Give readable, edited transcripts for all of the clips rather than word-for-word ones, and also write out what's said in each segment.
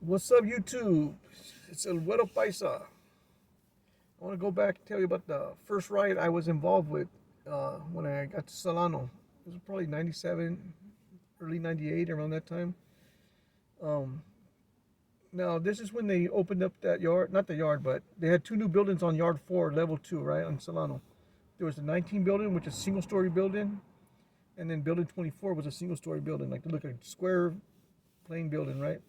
What's up, YouTube? It's El Güero Paisa. I want to go back and tell you about the first riot I was involved with when I got to Solano. It was probably 97, early 98, around that time. Um, Now, this is when they opened up that yard, not the yard, but they had two new buildings on Yard 4, Level 2, right, on Solano. There was the 19 building, which is a single story building, and then Building 24 was a single story building, like look a square, plain building, right?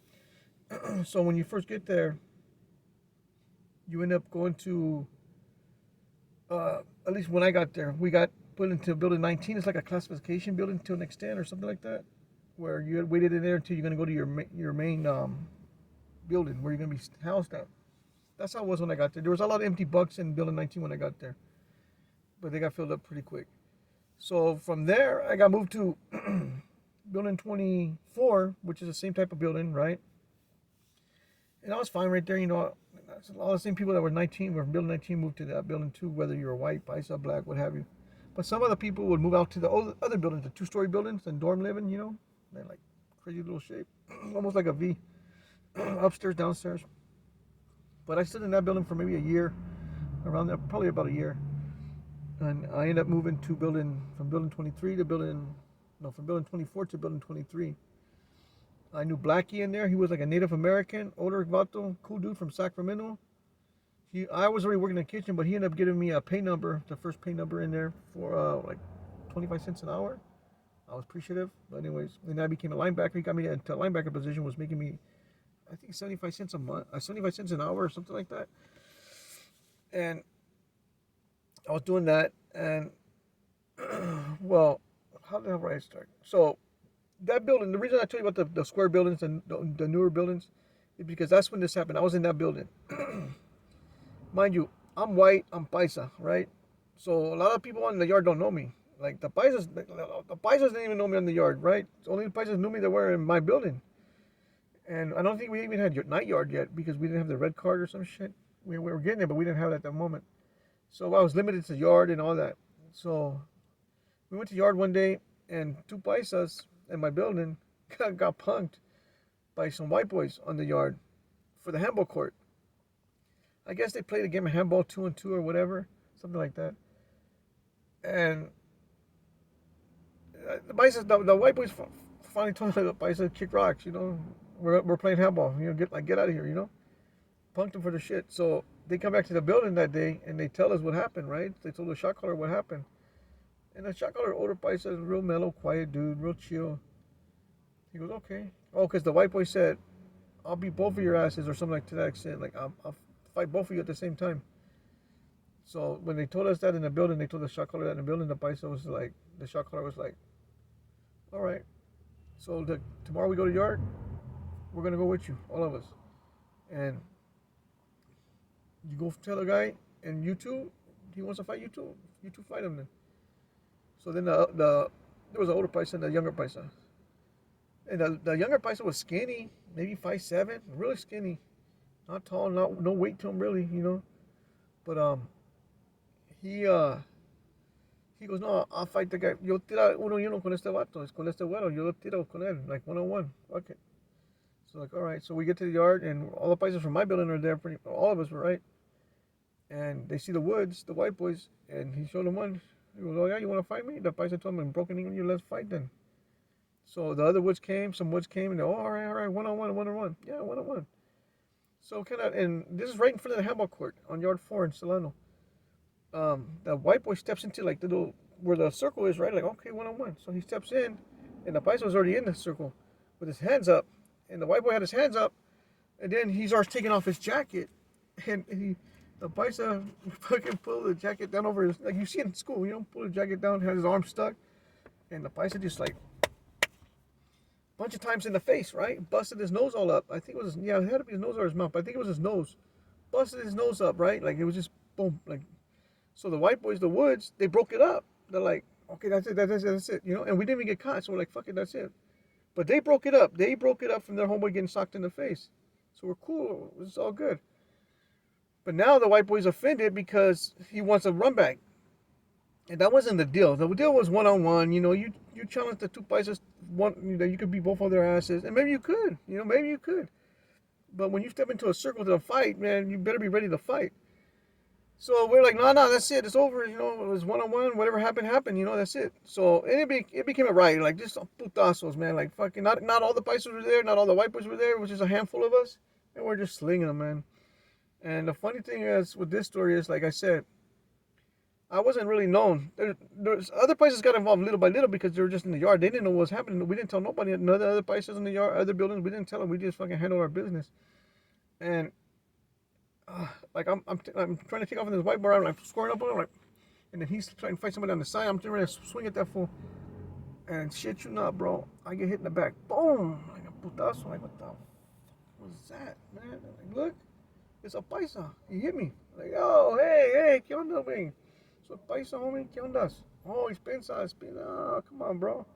So when you first get there, you end up going to at least when I got there, we got put into building 19. It's like a classification building to an extent or something like that, where you had waited in there until you're going to go to your main building where you're going to be housed at. That's how it was when I got there. There was a lot of empty bucks in building 19 when I got there, but they got filled up pretty quick. So from there, I got moved to building 24, which is the same type of building, right? And I was fine right there. All the same people that were 19 were from building 19 moved to that building too, whether you were white, Paisa, black, what have you. But some other people would move out to the other buildings, the two-story buildings, and dorm living, they're like crazy little shape, almost like a V, upstairs, downstairs. But I stood in that building for maybe a year, around there, probably about a year. And I ended up moving to from building 23 to from building 24 to building 23. I knew Blackie in there. He was like a Native American, older vato, cool dude from Sacramento. I was already working in the kitchen, but he ended up giving me a pay number, the first pay number in there for like 25 cents an hour. I was appreciative. But anyways, then I became a linebacker. He got me into a linebacker position, was making me, I think 75 cents a month, 75 cents an hour or something like that. And I was doing that. And well, how the hell did I start? So that building, the reason I tell you about the square buildings and the newer buildings is because that's when this happened. I was in that building. Mind you, I'm white, I'm Paisa, right? So a lot of people in the yard don't know me. Like the Paisas didn't even know me on the yard, right? Only the Paisas knew me that were in my building. And I don't think we even had night yard yet because we didn't have the red card or some shit. We were getting it, but we didn't have it at that moment. So I was limited to yard and all that. So we went to yard one day, and two Paisas in my building got punked by some white boys on the yard for the handball court. I guess they played a game of handball 2-on-2 or whatever, something like that. And the white boys finally told the Paisa kick rocks. We're playing handball. Get out of here. Punked them for the shit. So they come back to the building that day and they tell us what happened. Right? They told the shot caller what happened. And the shot caller, older Paisa, is a real mellow, quiet dude, real chill. He goes, okay. Oh, because the white boy said, I'll beat both of your asses or something like to that extent. Like, I'll fight both of you at the same time. So when they told us that in the building, they told the shot caller that in the building, the shot caller was like, all right. So tomorrow we go to yard, we're going to go with you, all of us. And you go tell the guy, and you two, he wants to fight you two. You two fight him then. So then there was an older Paisa and a younger Paisa. And the younger Paisa was skinny, maybe 5'7", really skinny. Not tall, no weight to him really. But he he goes, no, I'll fight the guy. Yo tira uno y uno con este vato, con este güero. Yo tiro con él, like 1-on-1. Okay. So like, all right. So we get to the yard, and all the Paisas from my building are there. All of us were right. And they see the Woods, the white boys, and he showed them one. He goes, oh yeah, you want to fight me? The Paisa told him in broken English, let's fight then. So the other some Woods came, and they, oh, all right, 1-on-1, 1-on-1. Yeah, 1-on-1. So and this is right in front of the handball court on yard 4 in Solano. The white boy steps into like the little where the circle is, right? Like, okay, 1-on-1. So he steps in, and the Paisa was already in the circle with his hands up, and the white boy had his hands up, and then he starts taking off his jacket, and the Paisa fucking pulled the jacket down over his, like you see in school, pull the jacket down, has his arm stuck, and the Paisa just like bunch of times in the face, right? Busted his nose all up. I think it was, it had to be his nose or his mouth, but I think it was his nose. Busted his nose up, right? Like it was just boom, like. So the white boys, the Woods, they broke it up. They're like, okay, that's it, And we didn't even get caught, so we're like, fuck it, that's it. But they broke it up. They broke it up from their homeboy getting socked in the face. So we're cool. It's all good. But now the white boy's offended because he wants a run back. And that wasn't the deal. The deal was 1-on-1. You challenge the two Paisas, you could beat both of their asses. And maybe you could. Maybe you could. But when you step into a circle to fight, man, you better be ready to fight. So we're like, no, that's it. It's over. You know, it was one on one. Whatever happened, happened. You know, that's it. So it became a riot. Like just putazos, man. Like fucking not all the Paisas were there. Not all the white boys were there. Which is a handful of us, and we're just slinging them, man. And the funny thing is with this story is, like I said, I wasn't really known. There's other places got involved little by little because they were just in the yard. They didn't know what was happening. We didn't tell nobody. None of the other places in the yard, other buildings, we didn't tell them. We just fucking handled our business. And like I'm trying to take off in this whiteboard. I'm like scoring up on him, like, and then he's trying to fight somebody on the side. I'm trying to swing at that fool, and shit you not, bro. I get hit in the back, boom, like a putazo. Like what the fuck was that, man? Like look, it's a paisa. He hit me. Like oh hey, ¿qué onda, man? So paisa, homie, ¿qué ondas? Oh, he's Paisas. Oh, come on, bro.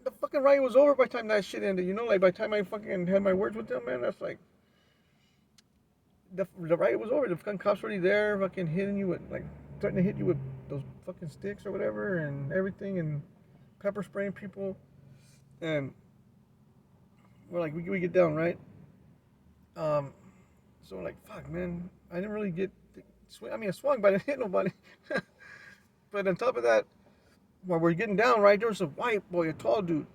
The fucking riot was over by the time that shit ended. You know, like by the time I fucking had my words with them, man, that's like the riot was over. The fucking cops already there, fucking hitting you with like threatening to hit you with those fucking sticks or whatever and everything, and pepper spraying people. And we're like, we get down, right? So we're like, fuck, man, I didn't really get. I mean, I swung, but I didn't hit nobody. But on top of that, while we're getting down, right, there was a white boy, a tall dude,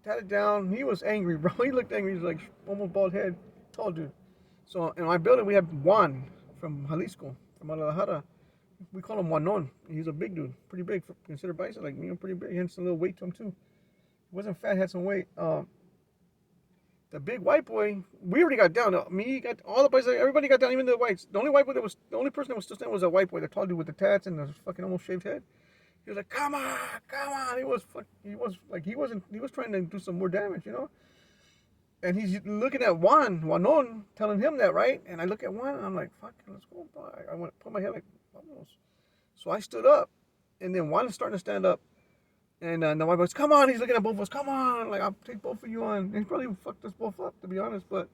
tatted down. He was angry, bro. He looked angry. He was like almost bald head, tall dude. So in my building, we have Juan from Jalisco, from Guadalajara. We call him Juanon. He's a big dude, pretty big, for considered bicep, like me, pretty big. He had some little weight to him too. He wasn't fat, had some weight. The big white boy, we already got down. Me got all the boys, everybody got down, even the whites. The only white boy the only person that was still standing was a white boy, the tall dude with the tats and the fucking almost shaved head. He was like, come on. He was trying to do some more damage, you know. And he's looking at Juanon, telling him that, right? And I look at Juan, and I'm like, fuck, let's go, bro. I went to put my head like, almost. So I stood up, and then Juan is starting to stand up. And the white boy's, come on, he's looking at both of us, come on, like, I'll take both of you on. And he probably fucked us both up, to be honest, but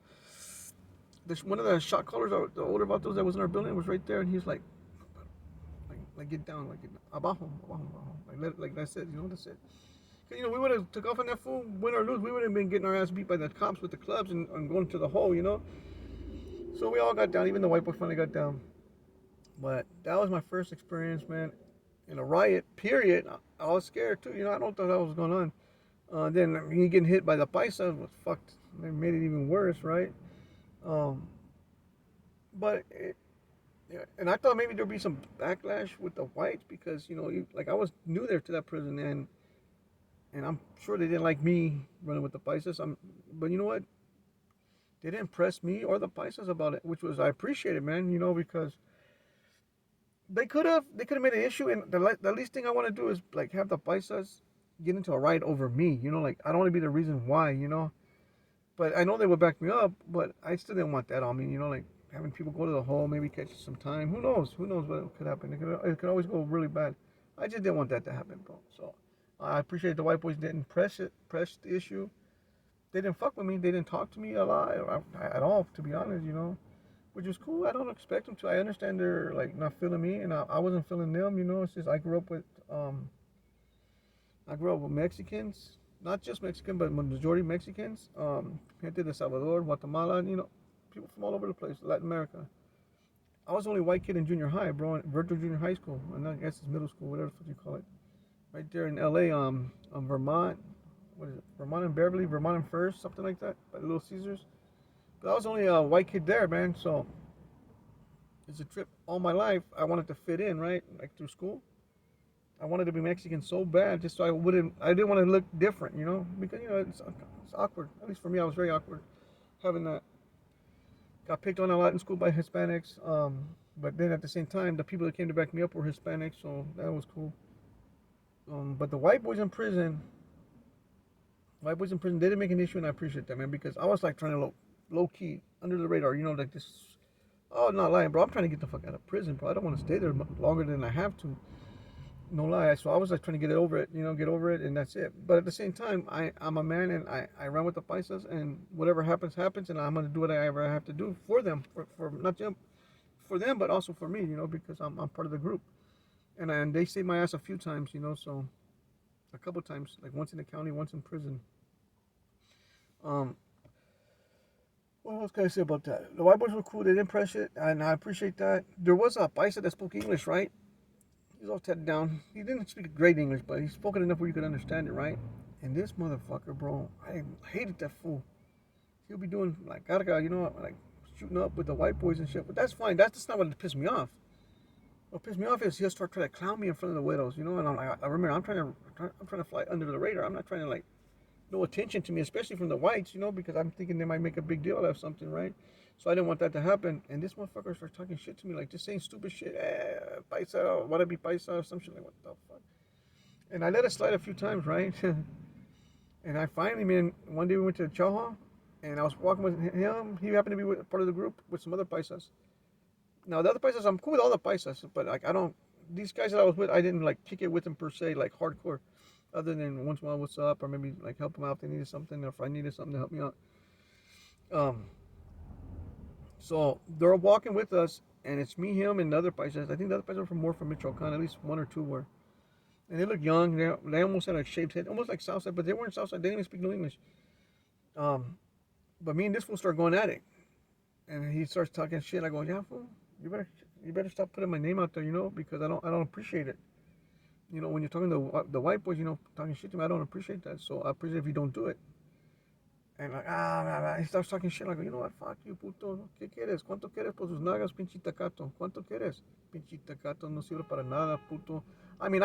one of the shot callers, the older vatos that was in our building, was right there, and he's like, get down, like, abajo, like that's it, you know, that's it. Cause, you know, we would have took off on that fool, win or lose, we would have been getting our ass beat by the cops with the clubs and going to the hole, you know. So we all got down, even the white boy finally got down. But that was my first experience, man, in a riot, period. I was scared too, you know, I don't know what was going on. Then me getting hit by the Paisas was fucked. They made it even worse, right? And I thought maybe there'd be some backlash with the whites because, you know, like I was new there to that prison, and I'm sure they didn't like me running with the Paisas. But you know what? They didn't press me or the Paisas about it, which was, I appreciate it, man, you know, because they could have made an issue, and the least thing I want to do is like have the Paisas get into a riot over me, you know, like I don't want to be the reason why, you know. But I know they would back me up, but I still didn't want that on me, you know, like having people go to the hole, maybe catch some time. Who knows what could happen? It could always go really bad. I just didn't want that to happen, bro. So I appreciate the white boys didn't press the issue. They didn't fuck with me. They didn't talk to me a lot at all, to be honest, you know, which is cool. I don't expect them to. I understand they're like not feeling me, and I wasn't feeling them, you know. It's just I grew up with Mexicans, not just Mexican, but majority Mexicans. Gente de Salvador, Guatemala, you know, people from all over the place, Latin America. I was the only white kid in junior high, bro, Virtual Junior High School, and I guess it's middle school, whatever the fuck you call it. Right there in LA, Vermont. What is it? Vermont and Beverly, Vermont and First, something like that, by Little Caesars. But I was only a white kid there, man, so it's a trip all my life. I wanted to fit in, right? Like through school. I wanted to be Mexican so bad, just so I didn't want to look different, you know, because, you know, it's awkward. At least for me, I was very awkward having that. Got picked on a lot in school by Hispanics, but then at the same time, the people that came to back me up were Hispanics, so that was cool. But the white boys in prison, they didn't make an issue, and I appreciate that, man, because I was like trying to low key, under the radar, you know, like this. Oh, I'm not lying, bro. I'm trying to get the fuck out of prison, bro. I don't want to stay there longer than I have to. No lie. So I was like trying to get over it, and that's it. But at the same time, I'm a man, and I run with the Paisas, and whatever happens, and I'm going to do whatever I have to do for them, for not just for them, but also for me, you know, because I'm part of the group. And they saved my ass a few times, you know, so a couple times, like once in the county, once in prison. What else can I say about that? The white boys were cool. They didn't press it, and I appreciate that. There was a Paisa that spoke English, right? He was all tatted down. He didn't speak great English, but he spoke it enough where you could understand it, right? And this motherfucker, bro, I hated that fool. He'll be doing like garga, like shooting up with the white boys and shit. But that's fine. That's just not what pissed me off. What pissed me off is he'll start trying to clown me in front of the widows, and I'm like, I remember I'm trying to fly under the radar. I'm not trying to like no attention to me, especially from the whites, because I'm thinking they might make a big deal out of something, right? So I didn't want that to happen. And this motherfucker starts talking shit to me, like just saying stupid shit. Paisa, wanna be Paisa, or some shit like what the fuck. And I let it slide a few times, right? And I finally, man, one day we went to Choha, and I was walking with him. He happened to be part of the group with some other Paisas. Now the other Paisas, I'm cool with all the Paisas, but like I don't. These guys that I was with, I didn't like kick it with them per se, like hardcore. Other than once in a while, what's up, or maybe like help them out if they needed something, or if I needed something to help me out. Um, so they're walking with us, and it's me, him, and the other Paisas. I think the other Paisas were more from Michoacan, at least one or two were. And they look young. They almost had a shaved head, almost like Southside, but they weren't Southside. They didn't even speak no English. Um, but me and this fool start going at it, and he starts talking shit. I go, yeah, fool, you better stop putting my name out there, because I don't appreciate it. When you're talking to the white boys, talking shit to me, I don't appreciate that. So I appreciate if you don't do it. And like, he starts talking shit. Like, you know what? Fuck you, puto. ¿Qué quieres? ¿Cuánto quieres por sus nagas, pinche tacato? ¿Cuánto quieres? Pinche tacato no sirve para nada, puto. I mean,